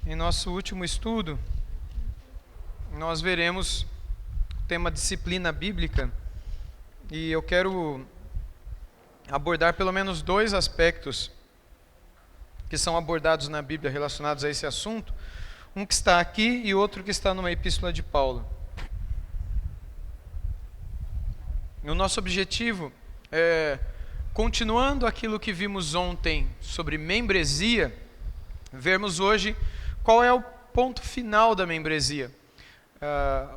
Em nosso último estudo, nós veremos o tema disciplina bíblica e eu quero abordar pelo menos dois aspectos que são abordados na Bíblia relacionados a esse assunto, um que está aqui e outro que está numa epístola de Paulo. E o nosso objetivo é, continuando aquilo que vimos ontem sobre membresia, vermos hoje qual é o ponto final da membresia.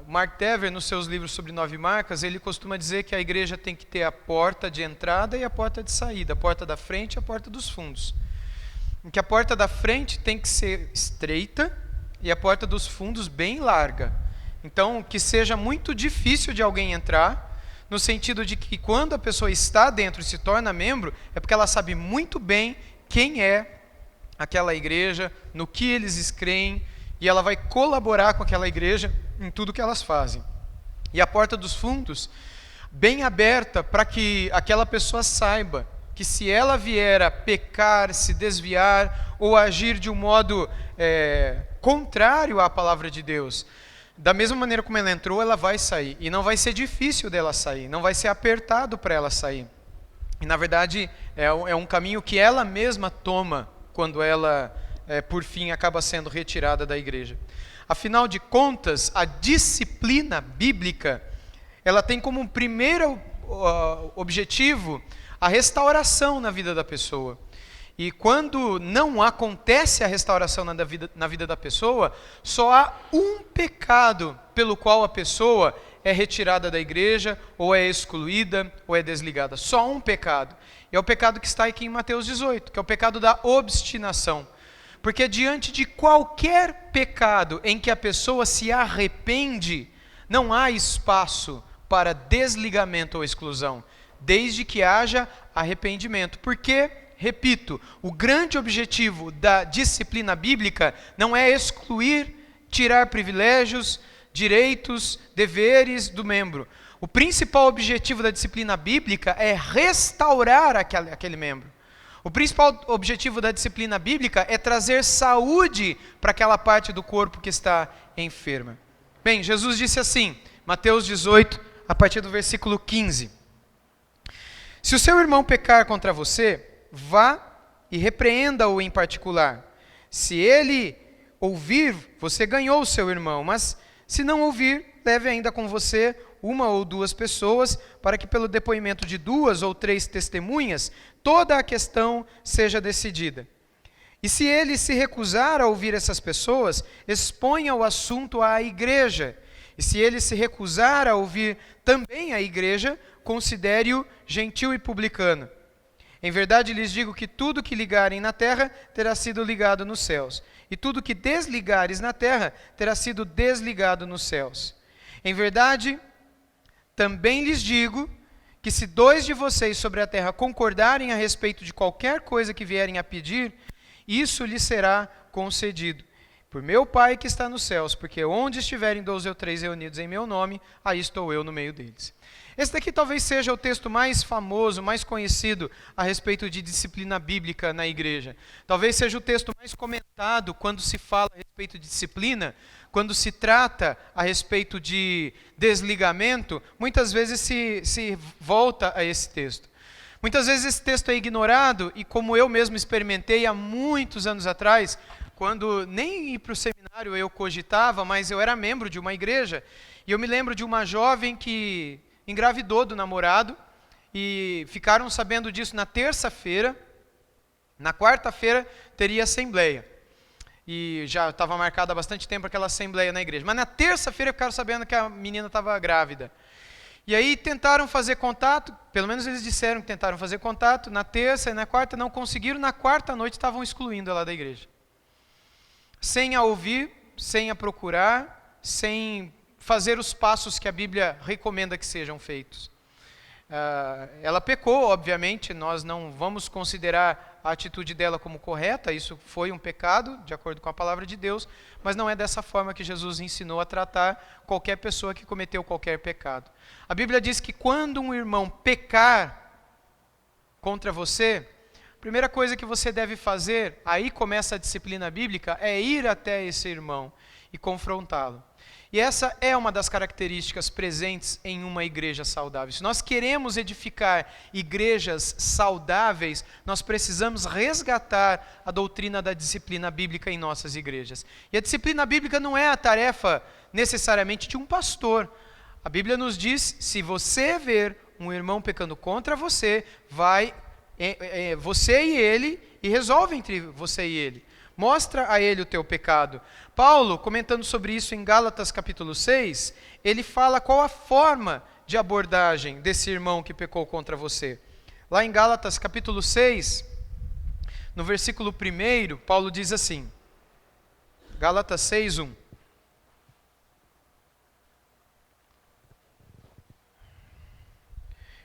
Mark Dever, nos seus livros sobre 9 marcas, ele costuma dizer que a igreja tem que ter a porta de entrada e a porta de saída, a porta da frente e a porta dos fundos. Em que a porta da frente tem que ser estreita e a porta dos fundos bem larga. Então, que seja muito difícil de alguém entrar, no sentido de que quando a pessoa está dentro e se torna membro, é porque ela sabe muito bem quem é aquela igreja, no que eles creem, e ela vai colaborar com aquela igreja em tudo que elas fazem. E a porta dos fundos, bem aberta para que aquela pessoa saiba que se ela vier a pecar, se desviar ou agir de um modo contrário à palavra de Deus, da mesma maneira como ela entrou, ela vai sair. E não vai ser difícil dela sair, não vai ser apertado para ela sair. E na verdade é um caminho que ela mesma toma quando ela, por fim, acaba sendo retirada da igreja. Afinal de contas, a disciplina bíblica, ela tem como primeiro objetivo a restauração na vida da pessoa. E quando não acontece a restauração na vida da pessoa, só há um pecado pelo qual a pessoa é retirada da igreja, ou é excluída, ou é desligada. Só um pecado. E é o pecado que está aqui em Mateus 18, que é o pecado da obstinação. Porque diante de qualquer pecado em que a pessoa se arrepende, não há espaço para desligamento ou exclusão, desde que haja arrependimento. Porque, repito, o grande objetivo da disciplina bíblica não é excluir, tirar privilégios, direitos, deveres do membro. O principal objetivo da disciplina bíblica é restaurar aquele membro. O principal objetivo da disciplina bíblica é trazer saúde para aquela parte do corpo que está enferma. Bem, Jesus disse assim, Mateus 18, a partir do versículo 15. Se o seu irmão pecar contra você, vá e repreenda-o em particular. Se ele ouvir, você ganhou o seu irmão, mas se não ouvir, leve ainda com você uma ou duas pessoas, para que pelo depoimento de 2 ou 3 testemunhas, toda a questão seja decidida. E se ele se recusar a ouvir essas pessoas, exponha o assunto à igreja. E se ele se recusar a ouvir também a igreja, considere-o gentil e publicano. Em verdade lhes digo que tudo que ligarem na terra terá sido ligado nos céus, e tudo que desligares na terra terá sido desligado nos céus. Em verdade, também lhes digo que se 2 de vocês sobre a terra concordarem a respeito de qualquer coisa que vierem a pedir, isso lhes será concedido. Por meu Pai que está nos céus, porque onde estiverem 2 ou 3 reunidos em meu nome, aí estou eu no meio deles. Esse daqui talvez seja o texto mais famoso, mais conhecido a respeito de disciplina bíblica na igreja. Talvez seja o texto mais comentado quando se fala a respeito de disciplina, quando se trata a respeito de desligamento, muitas vezes se volta a esse texto. Muitas vezes esse texto é ignorado e como eu mesmo experimentei há muitos anos atrás, quando nem ir para o seminário eu cogitava, mas eu era membro de uma igreja, e eu me lembro de uma jovem que engravidou do namorado, e ficaram sabendo disso na terça-feira. Na quarta-feira teria assembleia, e já estava marcada há bastante tempo aquela assembleia na igreja, mas na terça-feira ficaram sabendo que a menina estava grávida. E aí tentaram fazer contato, pelo menos eles disseram que tentaram fazer contato, na terça e na quarta não conseguiram, na quarta noite estavam excluindo ela da igreja. Sem a ouvir, sem a procurar, sem fazer os passos que a Bíblia recomenda que sejam feitos. Ela pecou, obviamente, nós não vamos considerar a atitude dela como correta, isso foi um pecado, de acordo com a palavra de Deus, mas não é dessa forma que Jesus ensinou a tratar qualquer pessoa que cometeu qualquer pecado. A Bíblia diz que quando um irmão pecar contra você, primeira coisa que você deve fazer, aí começa a disciplina bíblica, é ir até esse irmão e confrontá-lo. E essa é uma das características presentes em uma igreja saudável. Se nós queremos edificar igrejas saudáveis, nós precisamos resgatar a doutrina da disciplina bíblica em nossas igrejas. E a disciplina bíblica não é a tarefa necessariamente de um pastor. A Bíblia nos diz, se você ver um irmão pecando contra você, vai você e ele e resolve entre você e ele. Mostra a ele o teu pecado. Paulo, comentando sobre isso em Gálatas capítulo 6, ele fala qual a forma de abordagem desse irmão que pecou contra você. Lá em Gálatas capítulo 6, no versículo 1, Paulo diz assim, Gálatas 6, 1.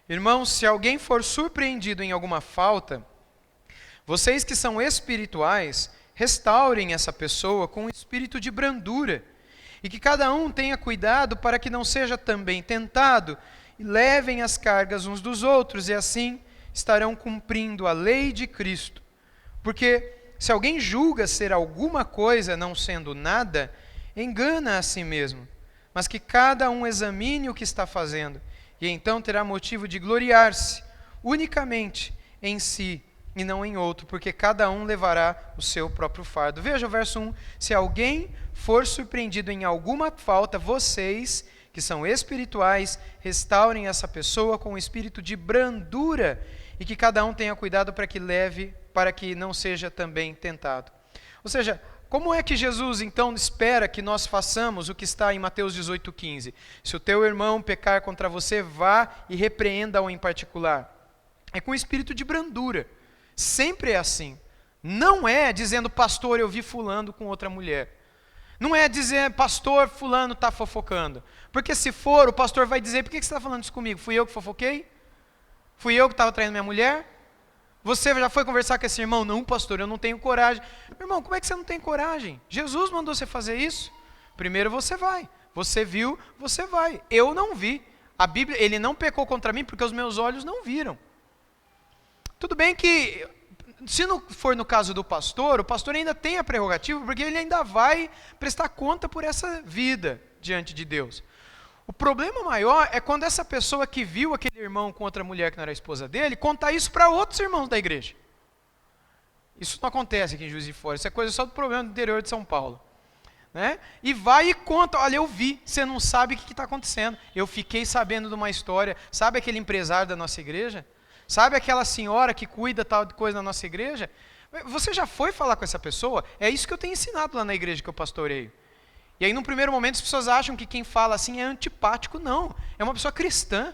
Irmãos, se alguém for surpreendido em alguma falta, vocês que são espirituais, restaurem essa pessoa com um espírito de brandura, e que cada um tenha cuidado para que não seja também tentado, e levem as cargas uns dos outros, e assim estarão cumprindo a lei de Cristo. Porque se alguém julga ser alguma coisa não sendo nada, engana a si mesmo, mas que cada um examine o que está fazendo, e então terá motivo de gloriar-se unicamente em si, e não em outro, porque cada um levará o seu próprio fardo. Veja o verso 1, se alguém for surpreendido em alguma falta, vocês, que são espirituais, restaurem essa pessoa com um espírito de brandura, e que cada um tenha cuidado para que leve, para que não seja também tentado. Ou seja, como é que Jesus então espera que nós façamos o que está em Mateus 18,15? Se o teu irmão pecar contra você, vá e repreenda-o em particular. É com espírito de brandura. Sempre é assim. Não é dizendo, pastor, eu vi fulano com outra mulher. Não é dizer, pastor, fulano está fofocando. Porque se for, o pastor vai dizer, por que você está falando isso comigo? Fui eu que fofoquei? Fui eu que estava traindo minha mulher? Você já foi conversar com esse irmão? Não, pastor, eu não tenho coragem. Meu irmão, como é que você não tem coragem? Jesus mandou você fazer isso? Primeiro você vai. Você viu, você vai. Eu não vi. A Bíblia, ele não pecou contra mim porque os meus olhos não viram. Tudo bem que, se não for no caso do pastor, o pastor ainda tem a prerrogativa, porque ele ainda vai prestar conta por essa vida diante de Deus. O problema maior é quando essa pessoa que viu aquele irmão com outra mulher que não era a esposa dele, contar isso para outros irmãos da igreja. Isso não acontece aqui em Juiz de Fora, isso é coisa só do problema do interior de São Paulo. Né? E vai e conta, olha, eu vi, você não sabe o que está acontecendo. Eu fiquei sabendo de uma história, sabe aquele empresário da nossa igreja? Sabe aquela senhora que cuida tal coisa na nossa igreja? Você já foi falar com essa pessoa? É isso que eu tenho ensinado lá na igreja que eu pastoreio. E aí, num primeiro momento, as pessoas acham que quem fala assim é antipático. Não, é uma pessoa cristã.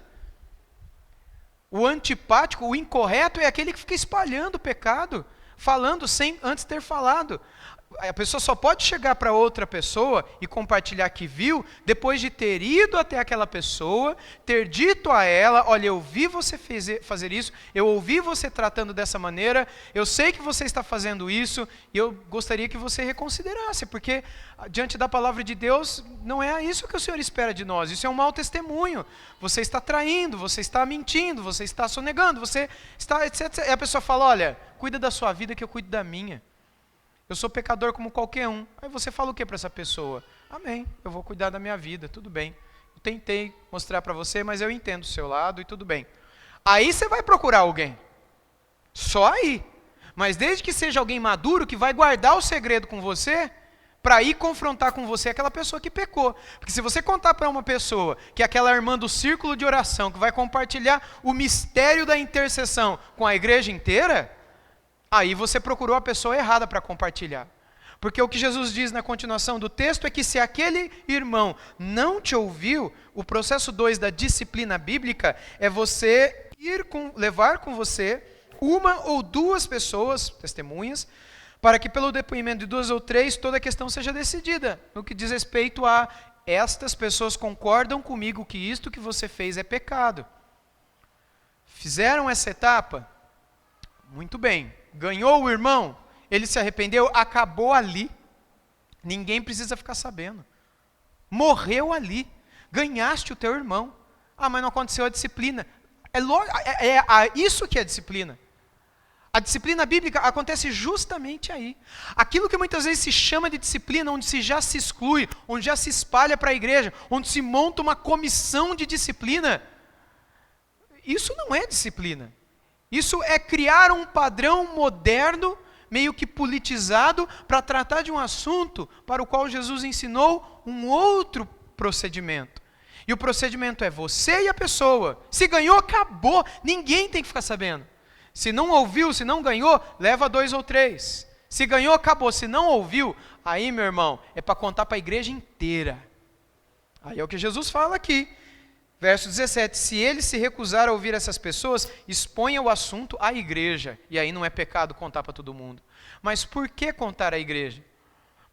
O antipático, o incorreto, é aquele que fica espalhando o pecado, falando sem antes ter falado. A pessoa só pode chegar para outra pessoa e compartilhar que viu, depois de ter ido até aquela pessoa, ter dito a ela, olha, eu vi você fazer isso, eu ouvi você tratando dessa maneira, eu sei que você está fazendo isso, e eu gostaria que você reconsiderasse, porque diante da palavra de Deus, não é isso que o Senhor espera de nós, isso é um mau testemunho, você está traindo, você está mentindo, você está sonegando, você está, etc. E a pessoa fala, olha, cuida da sua vida que eu cuido da minha. Eu sou pecador como qualquer um. Aí você fala o que para essa pessoa? Amém, eu vou cuidar da minha vida, tudo bem. Eu tentei mostrar para você, mas eu entendo o seu lado e tudo bem. Aí você vai procurar alguém. Só aí. Mas desde que seja alguém maduro que vai guardar o segredo com você, para ir confrontar com você aquela pessoa que pecou. Porque se você contar para uma pessoa que é aquela irmã do círculo de oração, que vai compartilhar o mistério da intercessão com a igreja inteira, aí você procurou a pessoa errada para compartilhar. Porque o que Jesus diz na continuação do texto é que se aquele irmão não te ouviu, o processo 2 da disciplina bíblica é você levar com você uma ou duas pessoas, testemunhas, para que pelo depoimento de 2 ou 3 toda a questão seja decidida. No que diz respeito a estas pessoas concordam comigo que isto que você fez é pecado. Fizeram essa etapa? Muito bem. Ganhou o irmão, ele se arrependeu, acabou ali. Ninguém precisa ficar sabendo. Morreu ali. Ganhaste o teu irmão. Ah, mas não aconteceu a disciplina. É isso que é disciplina. A disciplina bíblica acontece justamente aí. Aquilo que muitas vezes se chama de disciplina, onde se já se exclui, onde já se espalha para a igreja, onde se monta uma comissão de disciplina, isso não é disciplina. Isso é criar um padrão moderno, meio que politizado, para tratar de um assunto para o qual Jesus ensinou um outro procedimento. E o procedimento é você e a pessoa. Se ganhou, acabou. Ninguém tem que ficar sabendo. Se não ouviu, se não ganhou, leva 2 ou 3. Se ganhou, acabou. Se não ouviu, aí, meu irmão, é para contar para a igreja inteira. Aí é o que Jesus fala aqui. Verso 17, se ele se recusar a ouvir essas pessoas, exponha o assunto à igreja. E aí não é pecado contar para todo mundo. Mas por que contar à igreja?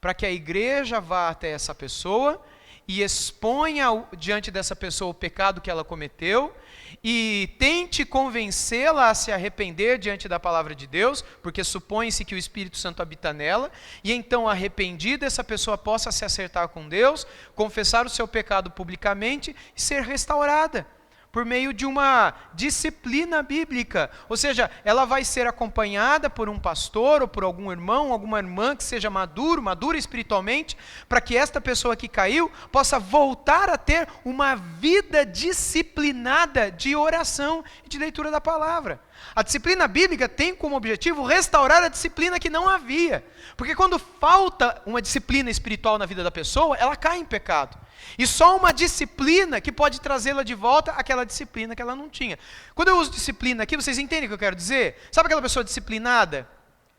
Para que a igreja vá até essa pessoa e exponha diante dessa pessoa o pecado que ela cometeu e tente convencê-la a se arrepender diante da palavra de Deus, porque supõe-se que o Espírito Santo habita nela, e então arrependida essa pessoa possa se acertar com Deus, confessar o seu pecado publicamente e ser restaurada por meio de uma disciplina bíblica. Ou seja, ela vai ser acompanhada por um pastor ou por algum irmão, alguma irmã que seja madura espiritualmente, para que esta pessoa que caiu possa voltar a ter uma vida disciplinada de oração e de leitura da palavra. A disciplina bíblica tem como objetivo restaurar a disciplina que não havia. Porque quando falta uma disciplina espiritual na vida da pessoa, ela cai em pecado. E só uma disciplina que pode trazê-la de volta àquela disciplina que ela não tinha. Quando eu uso disciplina aqui, vocês entendem o que eu quero dizer? Sabe aquela pessoa disciplinada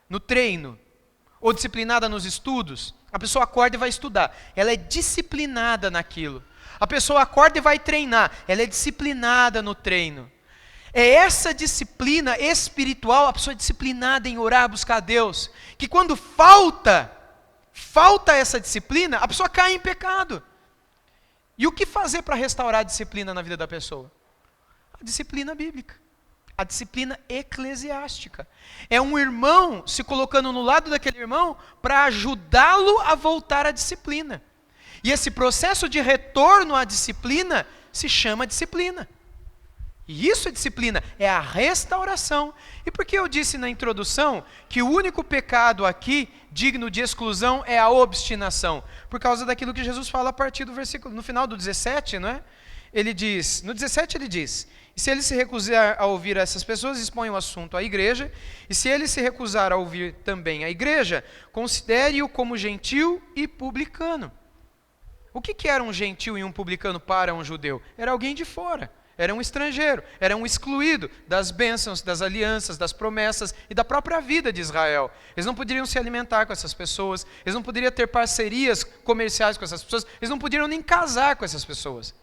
no treino? Ou disciplinada nos estudos? A pessoa acorda e vai estudar. Ela é disciplinada naquilo. A pessoa acorda e vai treinar. Ela é disciplinada no treino. É essa disciplina espiritual, a pessoa é disciplinada em orar, buscar a Deus, que quando falta essa disciplina, a pessoa cai em pecado. E o que fazer para restaurar a disciplina na vida da pessoa? A disciplina bíblica, a disciplina eclesiástica. É um irmão se colocando no lado daquele irmão para ajudá-lo a voltar à disciplina. E esse processo de retorno à disciplina se chama disciplina. E isso é disciplina, é a restauração. E por que eu disse na introdução que o único pecado aqui digno de exclusão é a obstinação? Por causa daquilo que Jesus fala a partir do versículo, no final do 17, não é? Ele diz, no 17 ele diz, e se ele se recusar a ouvir essas pessoas, expõe o assunto à igreja, e se ele se recusar a ouvir também a igreja, considere-o como gentil e publicano. O que era um gentil e um publicano para um judeu? Era alguém de fora. Era um estrangeiro, era um excluído das bênçãos, das alianças, das promessas e da própria vida de Israel. Eles não poderiam se alimentar com essas pessoas, eles não poderiam ter parcerias comerciais com essas pessoas, eles não poderiam nem casar com essas pessoas.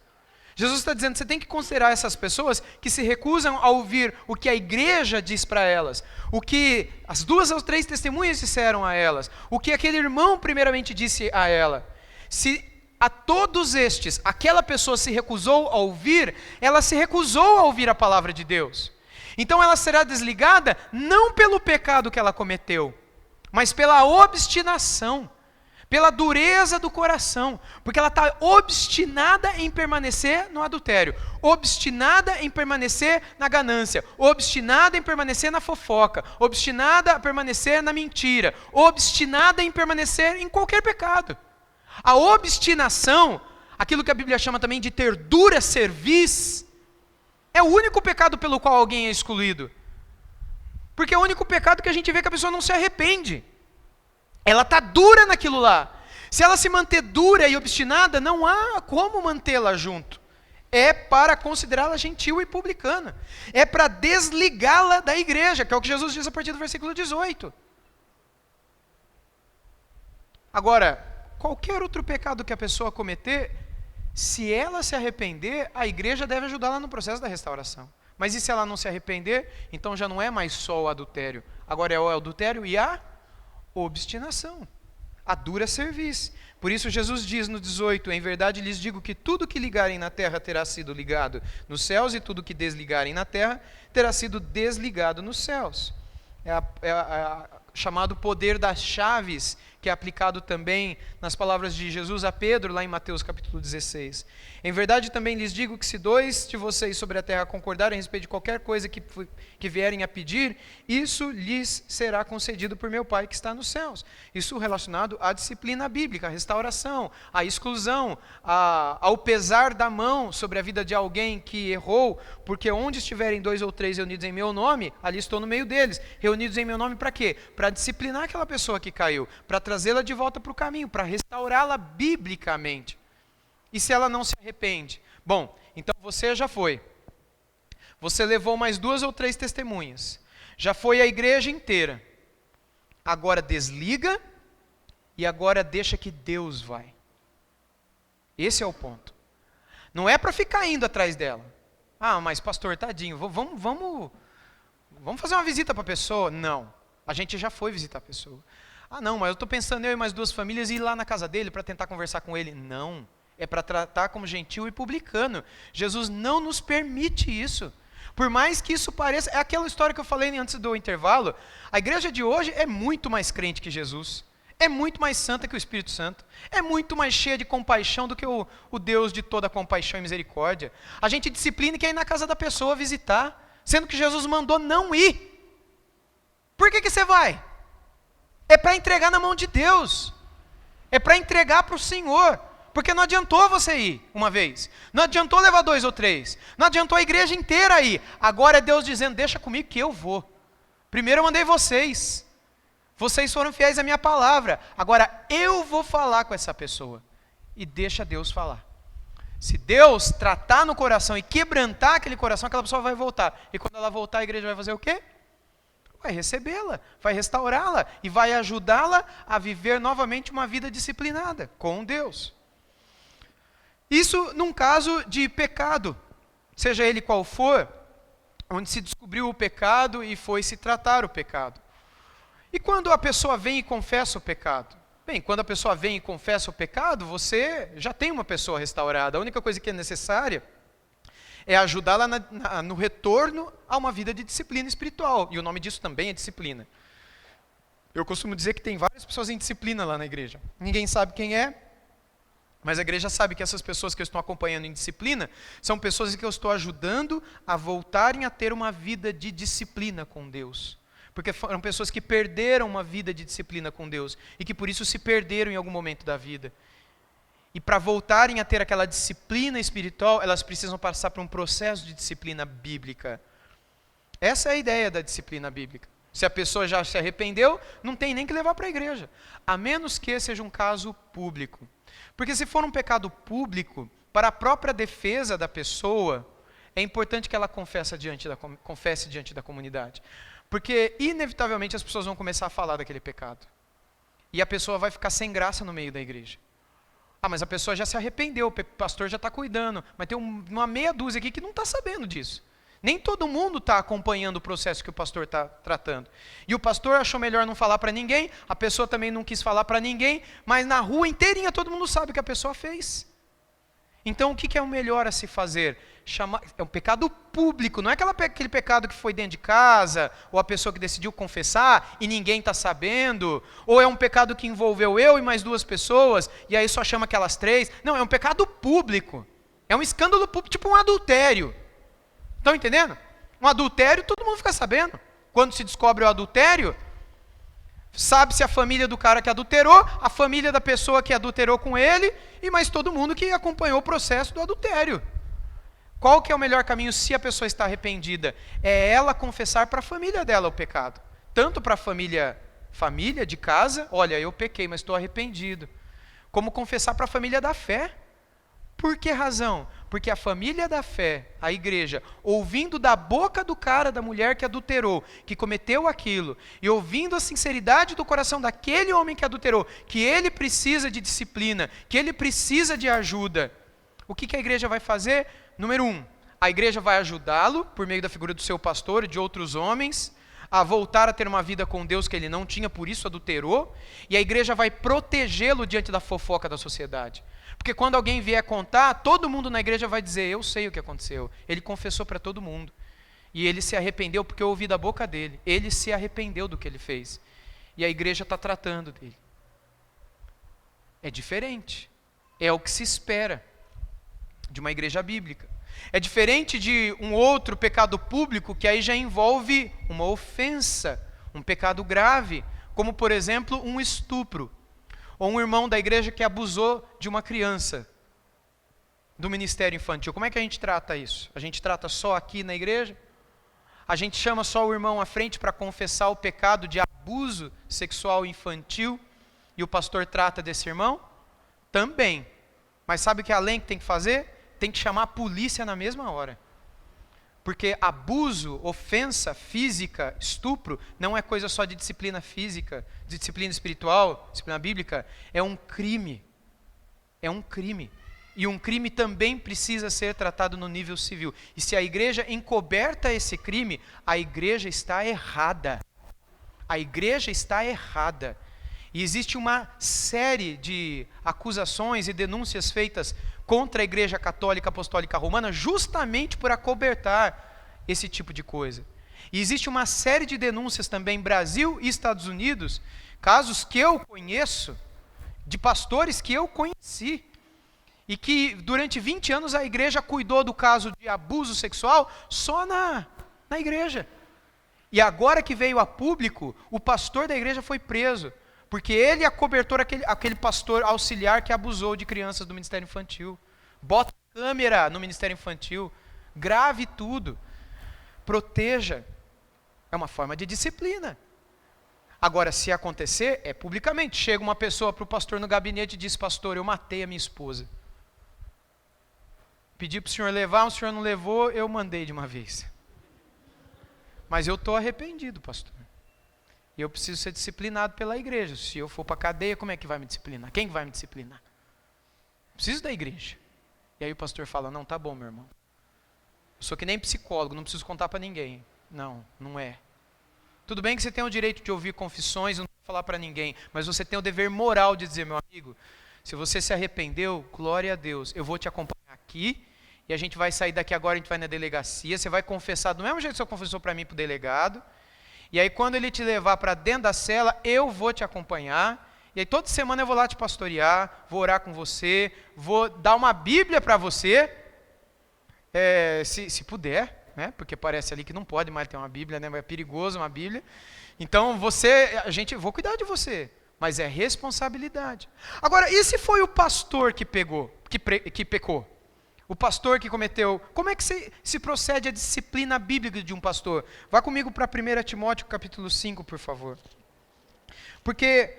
Jesus está dizendo, você tem que considerar essas pessoas que se recusam a ouvir o que a igreja diz para elas, o que as 2 ou 3 testemunhas disseram a elas, o que aquele irmão primeiramente disse a ela. Se a todos estes, aquela pessoa se recusou a ouvir, ela se recusou a ouvir a palavra de Deus. Então ela será desligada não pelo pecado que ela cometeu, mas pela obstinação, pela dureza do coração, porque ela está obstinada em permanecer no adultério, obstinada em permanecer na ganância, obstinada em permanecer na fofoca, obstinada a permanecer na mentira, obstinada em permanecer em qualquer pecado. A obstinação, aquilo que a Bíblia chama também de ter dura cerviz, é o único pecado pelo qual alguém é excluído. Porque é o único pecado que a gente vê que a pessoa não se arrepende. Ela está dura naquilo lá. Se ela se manter dura e obstinada, não há como mantê-la junto. É para considerá-la gentil e publicana. É para desligá-la da igreja, que é o que Jesus diz a partir do versículo 18. Agora, qualquer outro pecado que a pessoa cometer, se ela se arrepender, a igreja deve ajudá-la no processo da restauração. Mas e se ela não se arrepender? Então já não é mais só o adultério. Agora é o adultério e a obstinação, a dura cerviz. Por isso Jesus diz no 18, em verdade lhes digo que tudo que ligarem na terra terá sido ligado nos céus, e tudo que desligarem na terra terá sido desligado nos céus. É chamado poder das chaves, que que é aplicado também nas palavras de Jesus a Pedro, lá em Mateus capítulo 16. Em verdade também lhes digo que se 2 de vocês sobre a terra concordarem a respeito de qualquer coisa que vierem a pedir, isso lhes será concedido por meu Pai que está nos céus. Isso relacionado à disciplina bíblica, à restauração, à exclusão, ao pesar da mão sobre a vida de alguém que errou, porque onde estiverem 2 ou 3 reunidos em meu nome, ali estou no meio deles. Reunidos em meu nome para quê? Para disciplinar aquela pessoa que caiu, para trazê-la de volta para o caminho, para restaurá-la biblicamente. E se ela não se arrepende? Bom, então você já foi. Você levou mais 2 ou 3 testemunhas. Já foi a igreja inteira. Agora desliga e agora deixa que Deus vai. Esse é o ponto. Não é para ficar indo atrás dela. Ah, mas pastor, tadinho, vamos fazer uma visita para a pessoa? Não, a gente já foi visitar a pessoa. Ah não, mas eu estou pensando eu e mais 2 famílias ir lá na casa dele para tentar conversar com ele. Não, é para tratar como gentil e publicano. Jesus não nos permite isso. Por mais que isso pareça, é aquela história que eu falei antes do intervalo, a igreja de hoje é muito mais crente que Jesus. É muito mais santa que o Espírito Santo. É muito mais cheia de compaixão do que o Deus de toda compaixão e misericórdia. A gente disciplina e quer ir na casa da pessoa visitar, sendo que Jesus mandou não ir. Por que você vai? É para entregar na mão de Deus. É para entregar para o Senhor. Porque não adiantou você ir uma vez. Não adiantou levar 2 ou 3. Não adiantou a igreja inteira ir. Agora é Deus dizendo, deixa comigo que eu vou. Primeiro eu mandei vocês. Vocês foram fiéis à minha palavra. Agora eu vou falar com essa pessoa. E deixa Deus falar. Se Deus tratar no coração e quebrantar aquele coração, aquela pessoa vai voltar. E quando ela voltar, a igreja vai fazer o quê? Vai recebê-la, vai restaurá-la e vai ajudá-la a viver novamente uma vida disciplinada com Deus. Isso num caso de pecado, seja ele qual for, onde se descobriu o pecado e foi se tratar o pecado. E quando a pessoa vem e confessa o pecado? Bem, quando a pessoa vem e confessa o pecado, você já tem uma pessoa restaurada. A única coisa que é necessária é ajudá-la no retorno a uma vida de disciplina espiritual. E o nome disso também é disciplina. Eu costumo dizer que tem várias pessoas em disciplina lá na igreja. Ninguém sabe quem é, mas a igreja sabe que essas pessoas que eu estou acompanhando em disciplina são pessoas que eu estou ajudando a voltarem a ter uma vida de disciplina com Deus. Porque foram pessoas que perderam uma vida de disciplina com Deus e que por isso se perderam em algum momento da vida. E para voltarem a ter aquela disciplina espiritual, elas precisam passar por um processo de disciplina bíblica. Essa é a ideia da disciplina bíblica. Se a pessoa já se arrependeu, não tem nem que levar para a igreja, a menos que seja um caso público. Porque se for um pecado público, para a própria defesa da pessoa, é importante que ela confesse diante da comunidade. Porque, inevitavelmente, as pessoas vão começar a falar daquele pecado. E a pessoa vai ficar sem graça no meio da igreja. Ah, mas a pessoa já se arrependeu, o pastor já está cuidando. Mas tem uma meia dúzia aqui que não está sabendo disso. Nem todo mundo está acompanhando o processo que o pastor está tratando. E o pastor achou melhor não falar para ninguém, a pessoa também não quis falar para ninguém, mas na rua inteirinha todo mundo sabe o que a pessoa fez. Então, o que é o melhor a se fazer? É um pecado público, não é aquele pecado que foi dentro de casa, ou a pessoa que decidiu confessar e ninguém está sabendo, ou é um pecado que envolveu eu e mais 2 pessoas, e aí só chama aquelas 3. Não, é um pecado público. É um escândalo público, tipo um adultério. Estão entendendo? Um adultério, todo mundo fica sabendo. Quando se descobre o adultério, sabe-se a família do cara que adulterou, a família da pessoa que adulterou com ele, e mais todo mundo que acompanhou o processo do adultério. Qual que é o melhor caminho se a pessoa está arrependida? É ela confessar para a família dela o pecado. Tanto para a família de casa, olha, eu pequei, mas estou arrependido. Como confessar para a família da fé. Por que razão? Porque a família da fé, a igreja, ouvindo da boca do cara, da mulher que adulterou, que cometeu aquilo, e ouvindo a sinceridade do coração daquele homem que adulterou, que ele precisa de disciplina, que ele precisa de ajuda, o que a igreja vai fazer? Número 1, a igreja vai ajudá-lo, por meio da figura do seu pastor e de outros homens, a voltar a ter uma vida com Deus que ele não tinha, por isso adulterou, e a igreja vai protegê-lo diante da fofoca da sociedade. Porque quando alguém vier contar, todo mundo na igreja vai dizer, eu sei o que aconteceu. Ele confessou para todo mundo. E ele se arrependeu porque eu ouvi da boca dele. Ele se arrependeu do que ele fez. E a igreja está tratando dele. É diferente. É o que se espera de uma igreja bíblica. É diferente de um outro pecado público que aí já envolve uma ofensa, um pecado grave, como por exemplo um estupro, ou um irmão da igreja que abusou de uma criança do ministério infantil. Como é que a gente trata isso? A gente trata só aqui na igreja? A gente chama só o irmão à frente para confessar o pecado de abuso sexual infantil e o pastor trata desse irmão? Também. Mas sabe o que além que tem que fazer? Tem que chamar a polícia na mesma hora. Porque abuso, ofensa física, estupro, não é coisa só de disciplina física, de disciplina espiritual, disciplina bíblica. É um crime. É um crime. E um crime também precisa ser tratado no nível civil. E se a igreja encoberta esse crime, a igreja está errada. A igreja está errada. E existe uma série de acusações e denúncias feitas contra a Igreja Católica Apostólica Romana justamente por acobertar esse tipo de coisa. E existe uma série de denúncias também em Brasil e Estados Unidos, casos que eu conheço, de pastores que eu conheci, e que durante 20 anos a igreja cuidou do caso de abuso sexual só na igreja. E agora que veio a público, o pastor da igreja foi preso, porque ele acobertou aquele pastor auxiliar que abusou de crianças do ministério infantil. Bota câmera no ministério infantil, grave tudo, proteja. É uma forma de disciplina. Agora, se acontecer, é publicamente. Chega uma pessoa para o pastor no gabinete e diz: pastor, eu matei a minha esposa. Pedi para o senhor levar, o senhor não levou, eu mandei de uma vez. Mas eu estou arrependido, pastor. E eu preciso ser disciplinado pela igreja. Se eu for para a cadeia, como é que vai me disciplinar? Quem vai me disciplinar? Preciso da igreja. E aí o pastor fala: não, tá bom, meu irmão. Eu sou que nem psicólogo, não preciso contar para ninguém. Não, não é. Tudo bem que você tem o direito de ouvir confissões, não falar para ninguém, mas você tem o dever moral de dizer: meu amigo, se você se arrependeu, glória a Deus, eu vou te acompanhar aqui, e a gente vai sair daqui agora, a gente vai na delegacia, você vai confessar do mesmo jeito que você confessou para mim, para o delegado, e aí quando ele te levar para dentro da cela, eu vou te acompanhar, e aí toda semana eu vou lá te pastorear, vou orar com você, vou dar uma Bíblia para você, se puder, né? Porque parece ali que não pode mais ter uma Bíblia, né? É perigoso uma Bíblia. Então vou cuidar de você, mas é responsabilidade. Agora, e se foi o pastor que pecou? O pastor que cometeu, como é que se procede a disciplina bíblica de um pastor? Vá comigo para 1 Timóteo capítulo 5, por favor. Porque,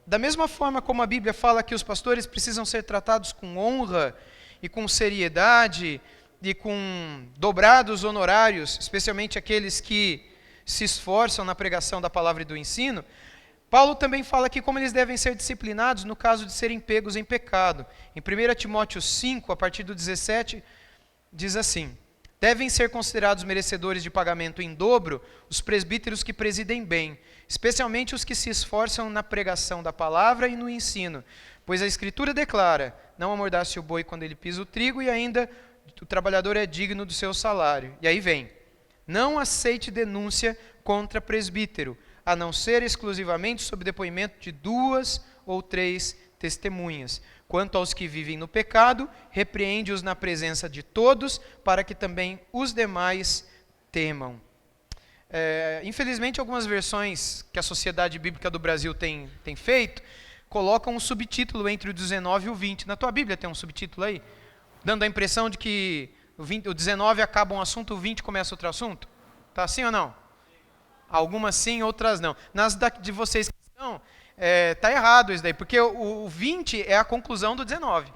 da mesma forma como a Bíblia fala que os pastores precisam ser tratados com honra e com seriedade e com dobrados honorários, especialmente aqueles que se esforçam na pregação da palavra e do ensino, Paulo também fala aqui como eles devem ser disciplinados no caso de serem pegos em pecado. Em 1 Timóteo 5, a partir do 17, diz assim: devem ser considerados merecedores de pagamento em dobro os presbíteros que presidem bem, especialmente os que se esforçam na pregação da palavra e no ensino, pois a Escritura declara: não amordace o boi quando ele pisa o trigo, e ainda o trabalhador é digno do seu salário. E aí vem: não aceite denúncia contra presbítero, a não ser exclusivamente sob depoimento de 2 ou 3 testemunhas. Quanto aos que vivem no pecado, repreende-os na presença de todos, para que também os demais temam. Infelizmente, algumas versões que a Sociedade Bíblica do Brasil tem feito, colocam um subtítulo entre o 19 e o 20. Na tua Bíblia tem um subtítulo aí? Dando a impressão de que o 19 acaba um assunto, o 20 começa outro assunto? Tá assim ou não? Algumas sim, outras não. Nas de vocês que estão, está errado isso daí, porque o 20 é a conclusão do 19.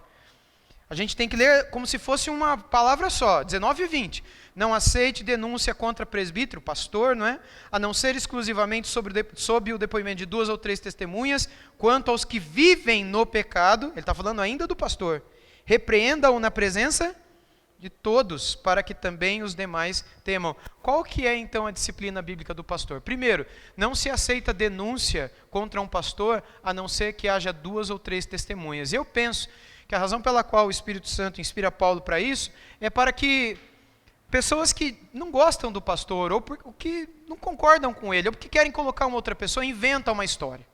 A gente tem que ler como se fosse uma palavra só, 19 e 20. Não aceite denúncia contra presbítero, pastor, não é? A não ser exclusivamente sob o depoimento de 2 ou 3 testemunhas, quanto aos que vivem no pecado, ele está falando ainda do pastor, repreenda-o na presença de todos, para que também os demais temam. Qual que é então a disciplina bíblica do pastor? Primeiro, não se aceita denúncia contra um pastor, a não ser que haja 2 ou 3 testemunhas. Eu penso que a razão pela qual o Espírito Santo inspira Paulo para isso, é para que pessoas que não gostam do pastor, ou que não concordam com ele, ou que querem colocar uma outra pessoa, inventam uma história.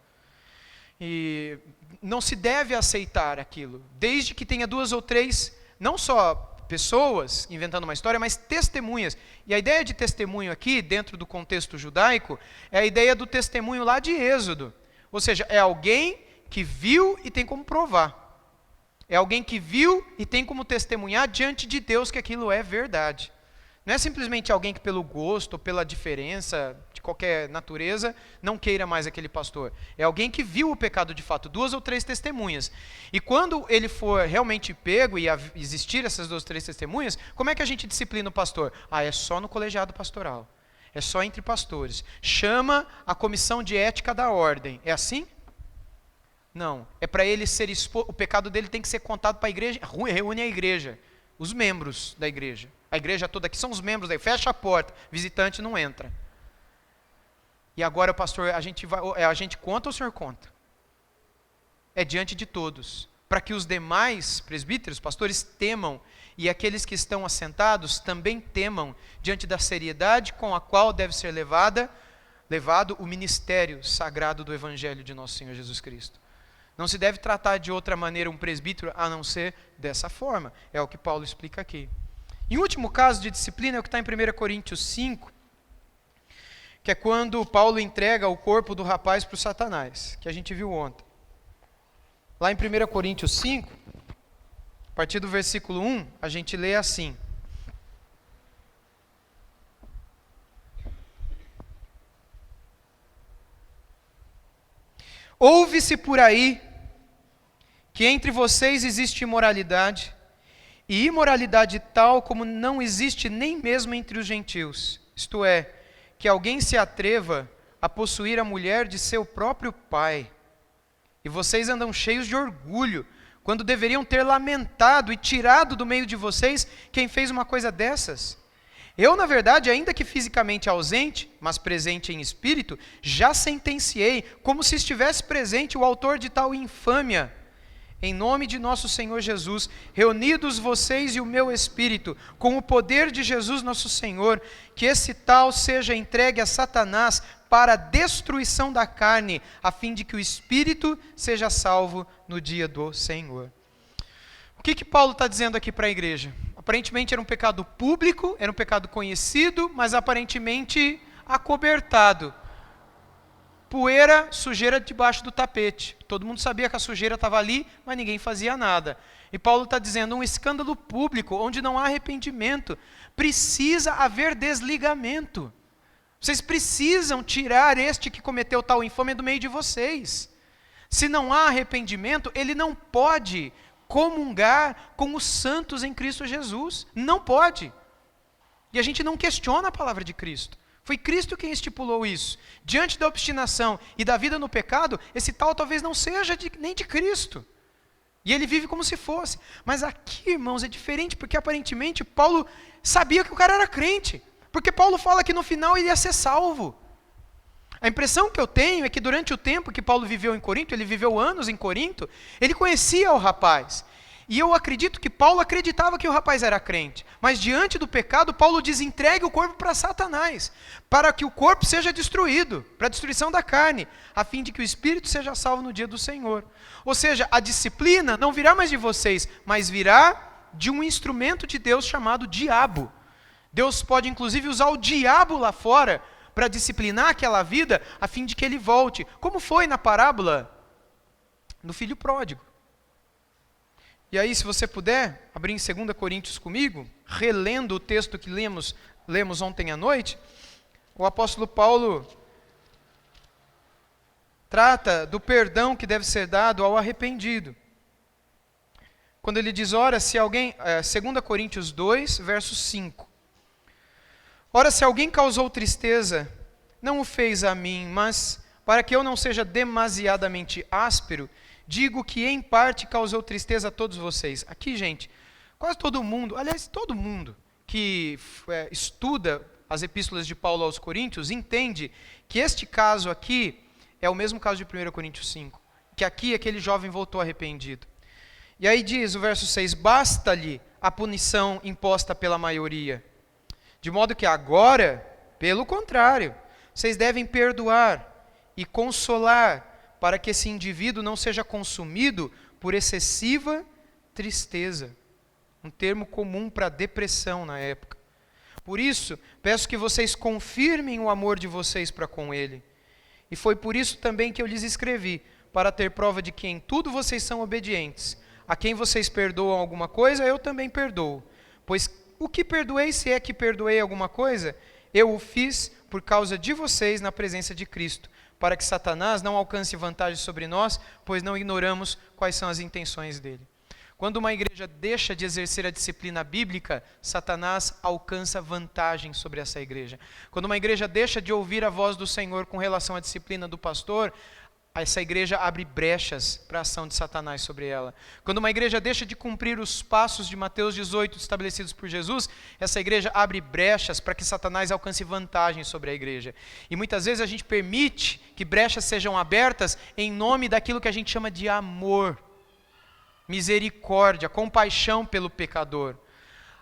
E não se deve aceitar aquilo, desde que tenha 2 ou 3, não só pessoas inventando uma história, mas testemunhas. E a ideia de testemunho aqui, dentro do contexto judaico, é a ideia do testemunho lá de Êxodo. Ou seja, é alguém que viu e tem como provar. É alguém que viu e tem como testemunhar diante de Deus que aquilo é verdade. Não é simplesmente alguém que pelo gosto ou pela diferença de qualquer natureza não queira mais aquele pastor. É alguém que viu o pecado de fato, 2 ou 3 testemunhas. E quando ele for realmente pego e existir essas 2 ou 3 testemunhas, como é que a gente disciplina o pastor? É só no colegiado pastoral. É só entre pastores. Chama a comissão de ética da ordem. É assim? Não. É para ele ser exposto. O pecado dele tem que ser contado para a igreja. Reúne a igreja. Os membros da igreja. A igreja toda aqui são os membros daí. Fecha a porta. Visitante não entra. E agora o pastor, a gente conta ou o senhor conta? É diante de todos. Para que os demais presbíteros, pastores, temam. E aqueles que estão assentados também temam diante da seriedade com a qual deve ser levado o ministério sagrado do Evangelho de nosso Senhor Jesus Cristo. Não se deve tratar de outra maneira um presbítero a não ser dessa forma. É o que Paulo explica aqui. E o último caso de disciplina é o que está em 1 Coríntios 5, que é quando Paulo entrega o corpo do rapaz para o Satanás, que a gente viu ontem. Lá em 1 Coríntios 5, a partir do versículo 1, a gente lê assim: ouve-se por aí que entre vocês existe imoralidade, e imoralidade tal como não existe nem mesmo entre os gentios. Isto é, que alguém se atreva a possuir a mulher de seu próprio pai. E vocês andam cheios de orgulho, quando deveriam ter lamentado e tirado do meio de vocês quem fez uma coisa dessas. Eu, na verdade, ainda que fisicamente ausente, mas presente em espírito, já sentenciei, como se estivesse presente o autor de tal infâmia. Em nome de nosso Senhor Jesus, reunidos vocês e o meu espírito, com o poder de Jesus nosso Senhor, que esse tal seja entregue a Satanás para a destruição da carne, a fim de que o espírito seja salvo no dia do Senhor. O que Paulo está dizendo aqui para a igreja? Aparentemente era um pecado público, era um pecado conhecido, mas aparentemente acobertado. Poeira, sujeira debaixo do tapete. Todo mundo sabia que a sujeira estava ali, mas ninguém fazia nada. E Paulo está dizendo, um escândalo público, onde não há arrependimento, precisa haver desligamento. Vocês precisam tirar este que cometeu tal infâmia do meio de vocês. Se não há arrependimento, ele não pode comungar com os santos em Cristo Jesus. Não pode. E a gente não questiona a palavra de Cristo. Foi Cristo quem estipulou isso. Diante da obstinação e da vida no pecado, esse tal talvez não seja nem de Cristo. E ele vive como se fosse. Mas aqui, irmãos, é diferente, porque aparentemente Paulo sabia que o cara era crente. Porque Paulo fala que no final ele ia ser salvo. A impressão que eu tenho é que durante o tempo que Paulo viveu em Corinto, ele viveu anos em Corinto, ele conhecia o rapaz. E eu acredito que Paulo acreditava que o rapaz era crente. Mas diante do pecado, Paulo diz, entregue o corpo para Satanás, para que o corpo seja destruído, para a destruição da carne, a fim de que o espírito seja salvo no dia do Senhor. Ou seja, a disciplina não virá mais de vocês, mas virá de um instrumento de Deus chamado diabo. Deus pode inclusive usar o diabo lá fora para disciplinar aquela vida, a fim de que ele volte. Como foi na parábola do filho pródigo. E aí, se você puder, abrir em 2 Coríntios comigo, relendo o texto que lemos ontem à noite, o apóstolo Paulo trata do perdão que deve ser dado ao arrependido. Quando ele diz, ora, se alguém, 2 Coríntios 2, verso 5. Ora, se alguém causou tristeza, não o fez a mim, mas para que eu não seja demasiadamente áspero, digo que em parte causou tristeza a todos vocês. Aqui, gente, quase todo mundo, aliás, todo mundo que estuda as epístolas de Paulo aos Coríntios, entende que este caso aqui é o mesmo caso de 1 Coríntios 5, que aqui aquele jovem voltou arrependido. E aí diz o verso 6, basta-lhe a punição imposta pela maioria, de modo que agora, pelo contrário, vocês devem perdoar e consolar, para que esse indivíduo não seja consumido por excessiva tristeza. Um termo comum para depressão na época. Por isso, peço que vocês confirmem o amor de vocês para com ele. E foi por isso também que eu lhes escrevi, para ter prova de que em tudo vocês são obedientes. A quem vocês perdoam alguma coisa, eu também perdoo. Pois o que perdoei, se é que perdoei alguma coisa, eu o fiz por causa de vocês na presença de Cristo, para que Satanás não alcance vantagem sobre nós, pois não ignoramos quais são as intenções dele. Quando uma igreja deixa de exercer a disciplina bíblica, Satanás alcança vantagem sobre essa igreja. Quando uma igreja deixa de ouvir a voz do Senhor com relação à disciplina do pastor, essa igreja abre brechas para a ação de Satanás sobre ela. Quando uma igreja deixa de cumprir os passos de Mateus 18 estabelecidos por Jesus, essa igreja abre brechas para que Satanás alcance vantagem sobre a igreja. E muitas vezes a gente permite que brechas sejam abertas em nome daquilo que a gente chama de amor, misericórdia, compaixão pelo pecador.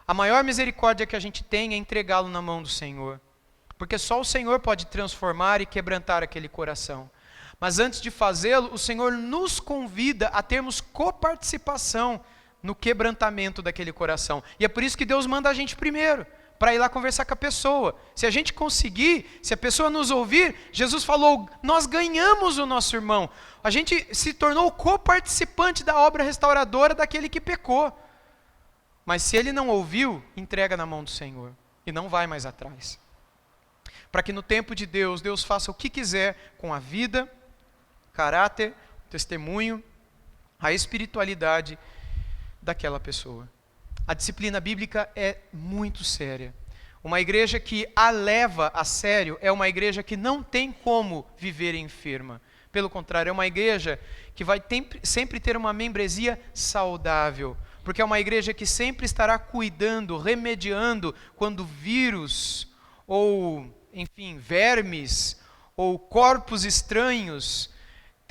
A maior misericórdia que a gente tem é entregá-lo na mão do Senhor, porque só o Senhor pode transformar e quebrantar aquele coração. Mas antes de fazê-lo, o Senhor nos convida a termos coparticipação no quebrantamento daquele coração. E é por isso que Deus manda a gente primeiro, para ir lá conversar com a pessoa. Se a gente conseguir, se a pessoa nos ouvir, Jesus falou, nós ganhamos o nosso irmão. A gente se tornou coparticipante da obra restauradora daquele que pecou. Mas se ele não ouviu, entrega na mão do Senhor e não vai mais atrás. Para que no tempo de Deus, Deus faça o que quiser com a vida, caráter, testemunho, a espiritualidade daquela pessoa. A disciplina bíblica é muito séria. Uma igreja que a leva a sério é uma igreja que não tem como viver enferma. Pelo contrário, é uma igreja que vai sempre ter uma membresia saudável, porque é uma igreja que sempre estará cuidando, remediando quando vírus ou, enfim, vermes ou corpos estranhos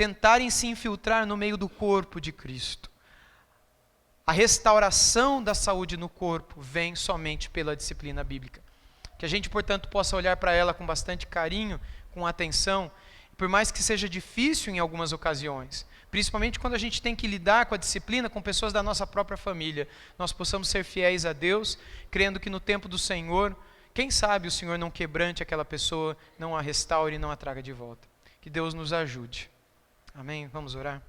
tentarem se infiltrar no meio do corpo de Cristo. A restauração da saúde no corpo vem somente pela disciplina bíblica. Que a gente, portanto, possa olhar para ela com bastante carinho, com atenção, por mais que seja difícil em algumas ocasiões, principalmente quando a gente tem que lidar com a disciplina com pessoas da nossa própria família, nós possamos ser fiéis a Deus, crendo que no tempo do Senhor, quem sabe o Senhor não quebrante aquela pessoa, não a restaure e não a traga de volta. Que Deus nos ajude. Amém? Vamos orar?